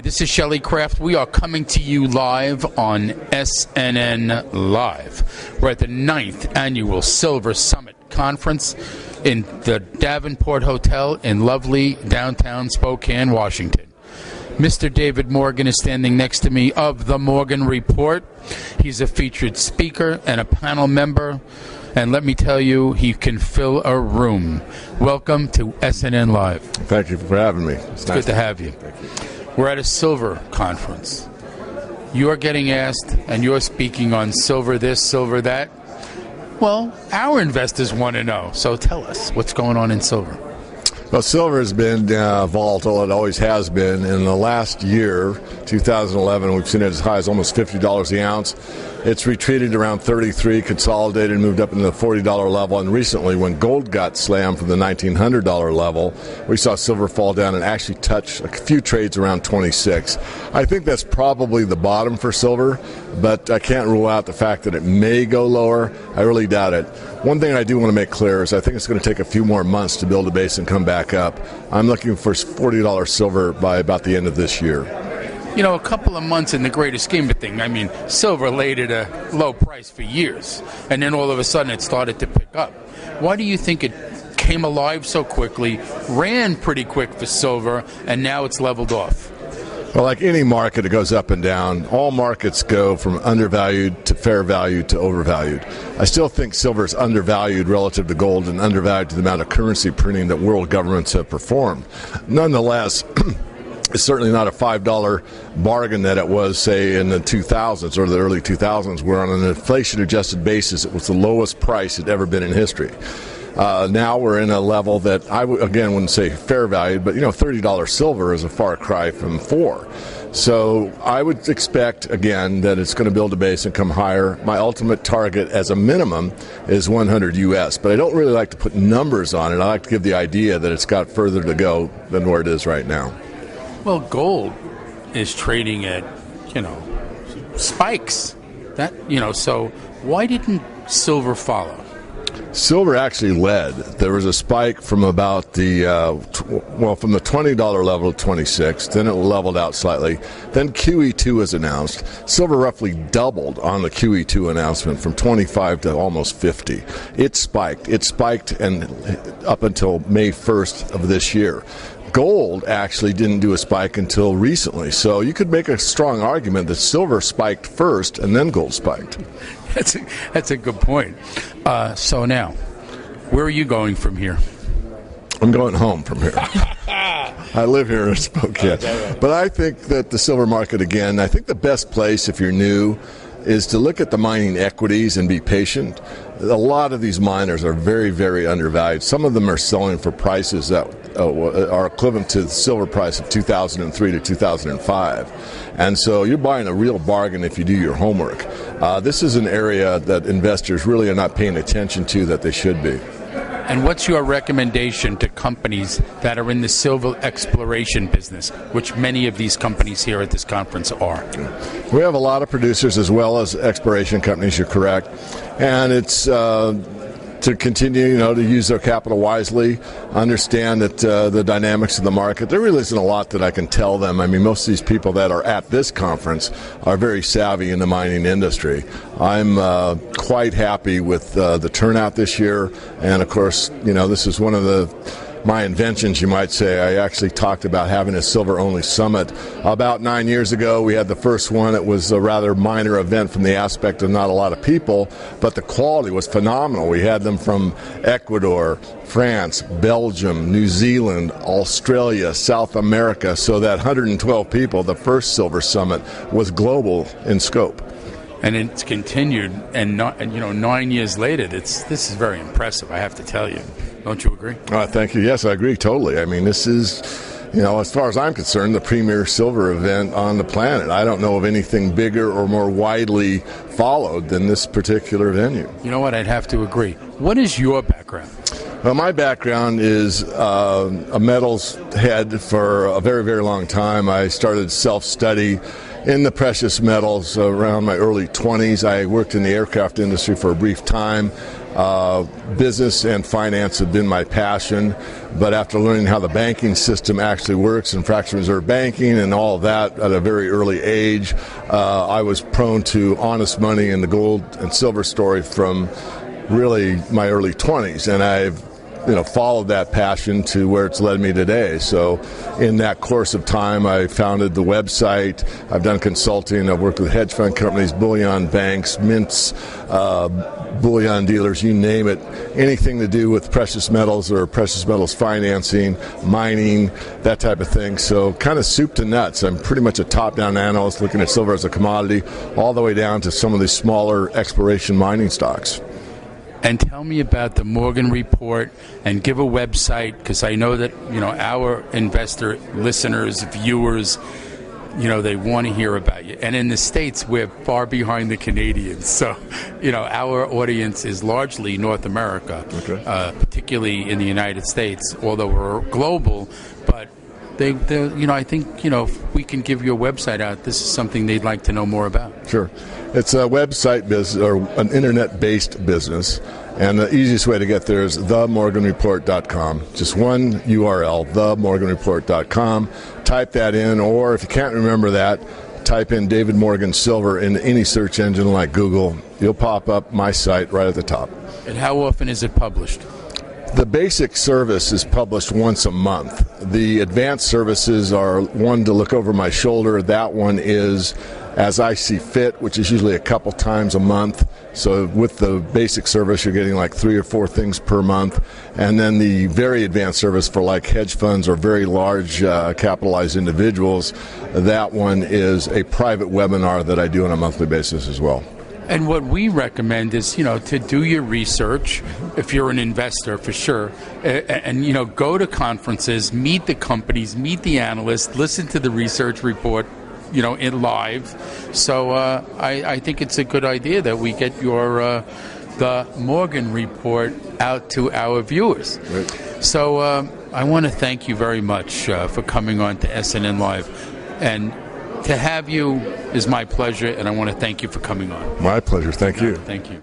This is Shelley Kraft. We are coming to you live on SNN Live. We're at the 9th Annual Silver Summit Conference in the Davenport Hotel in lovely downtown Spokane, Washington. Mr. David Morgan is standing next to me of The Morgan Report. He's a featured speaker and a panel member. And let me tell you, he can fill a room. Welcome to SNN Live. Thank you for having me. It's good to have you. Thank you. We're at a silver conference. You're getting asked, and you're speaking on silver this, silver that. Well, our investors want to know. So tell us, what's going on in silver? Well, silver has been volatile. It always has been. In the last year, 2011, we've seen it as high as almost $50 the ounce. It's retreated around 33, consolidated, and moved up into the $40 level. And recently, when gold got slammed from the $1,900 level, we saw silver fall down and actually touch a few trades around 26. I think that's probably the bottom for silver, but I can't rule out the fact that it may go lower. I really doubt it. One thing I do want to make clear is I think it's going to take a few more months to build a base and come back up. I'm looking for $40 silver by about the end of this year. You know, a couple of months in the greater scheme of things. I mean, silver laid at a low price for years, and then all of a sudden it started to pick up. Why do you think it came alive so quickly, ran pretty quick for silver, and now it's leveled off? Well, like any market, it goes up and down. All markets go from undervalued to fair value to overvalued. I still think silver is undervalued relative to gold and undervalued to the amount of currency printing that world governments have performed. Nonetheless, it's certainly not a $5 bargain that it was, say, in the 2000s or the early 2000s, where on an inflation-adjusted basis, it was the lowest price it had ever been in history. Now we're in a level that I wouldn't say fair value, but $30 silver is a far cry from $4. So I would expect, again, that it's going to build a base and come higher. My ultimate target as a minimum is 100 US, but I don't really like to put numbers on it. I like to give the idea that it's got further to go than where it is right now. Well, gold is trading at, spikes. So why didn't silver follow? Silver actually led. There was a spike from about from the $20 level to 26. Then it leveled out slightly. Then QE2 was announced. Silver roughly doubled on the QE2 announcement from 25 to almost 50. It spiked. It spiked and up until May 1st of this year. Gold actually didn't do a spike until recently. So you could make a strong argument that silver spiked first and then gold spiked. That's a good point. So now, where are you going from here? I'm going home from here. I live here in Spokane. But I think that the silver market, again, I think the best place if you're new is to look at the mining equities and be patient. A lot of these miners are very, very undervalued. Some of them are selling for prices that are equivalent to the silver price of 2003 to 2005. And so you're buying a real bargain if you do your homework. This is an area that investors really are not paying attention to that they should be. And what's your recommendation to companies that are in the silver exploration business, which many of these companies here at this conference are? We have a lot of producers as well as exploration companies, you're correct. And it's to continue, to use their capital wisely, understand that the dynamics of the market. There really isn't a lot that I can tell them. I mean, most of these people that are at this conference are very savvy in the mining industry. I'm quite happy with the turnout this year, and of course, this is one of my inventions, you might say. I actually talked about having a silver-only summit. About 9 years ago, we had the first one. It was a rather minor event from the aspect of not a lot of people, but the quality was phenomenal. We had them from Ecuador, France, Belgium, New Zealand, Australia, South America, so that 112 people, the first silver summit, was global in scope. And it's continued, and 9 years later, this is very impressive, I have to tell you. Don't you agree? Thank you. Yes, I agree totally. I mean, this is, as far as I'm concerned, the premier silver event on the planet. I don't know of anything bigger or more widely followed than this particular venue. You know what? I'd have to agree. What is your background? Well, my background is a metals head for a very, very long time. I started self-study in the precious metals around my early 20s. I worked in the aircraft industry for a brief time. Business and finance have been my passion, but after learning how the banking system actually works and fractional reserve banking and all of that at a very early age, I was prone to honest money and the gold and silver story from really my early 20s, and I've followed that passion to where it's led me today. So in that course of time, I founded the website. I've done consulting. I've worked with hedge fund companies, bullion banks, mints, bullion dealers, you name it. Anything to do with precious metals or precious metals financing, mining, that type of thing. So kind of soup to nuts. I'm pretty much a top-down analyst looking at silver as a commodity all the way down to some of these smaller exploration mining stocks. And tell me about the Morgan Report, and give a website, because I know that our investor listeners, viewers, they want to hear about you. And in the States, we're far behind the Canadians. So, our audience is largely North America, okay. Particularly in the United States, although we're global. But I think if we can give your website out, this is something they'd like to know more about. Sure. It's a website business, or an internet-based business, and the easiest way to get there is themorganreport.com. Just one URL, themorganreport.com. Type that in, or if you can't remember that, type in David Morgan Silver in any search engine like Google. You'll pop up my site right at the top. And how often is it published? The basic service is published once a month. The advanced services are one to look over my shoulder. That one is as I see fit, which is usually a couple times a month. So with the basic service, you're getting like 3 or 4 things per month. And then the very advanced service for like hedge funds or very large capitalized individuals, that one is a private webinar that I do on a monthly basis as well. And what we recommend is, to do your research, if you're an investor for sure, and go to conferences, meet the companies, meet the analysts, listen to the research report, in live. So I think it's a good idea that we get the Morgan Report out to our viewers. Right. So I want to thank you very much for coming on to SNN Live. And to have you is my pleasure, and I want to thank you for coming on. My pleasure. Thank you. Thank you.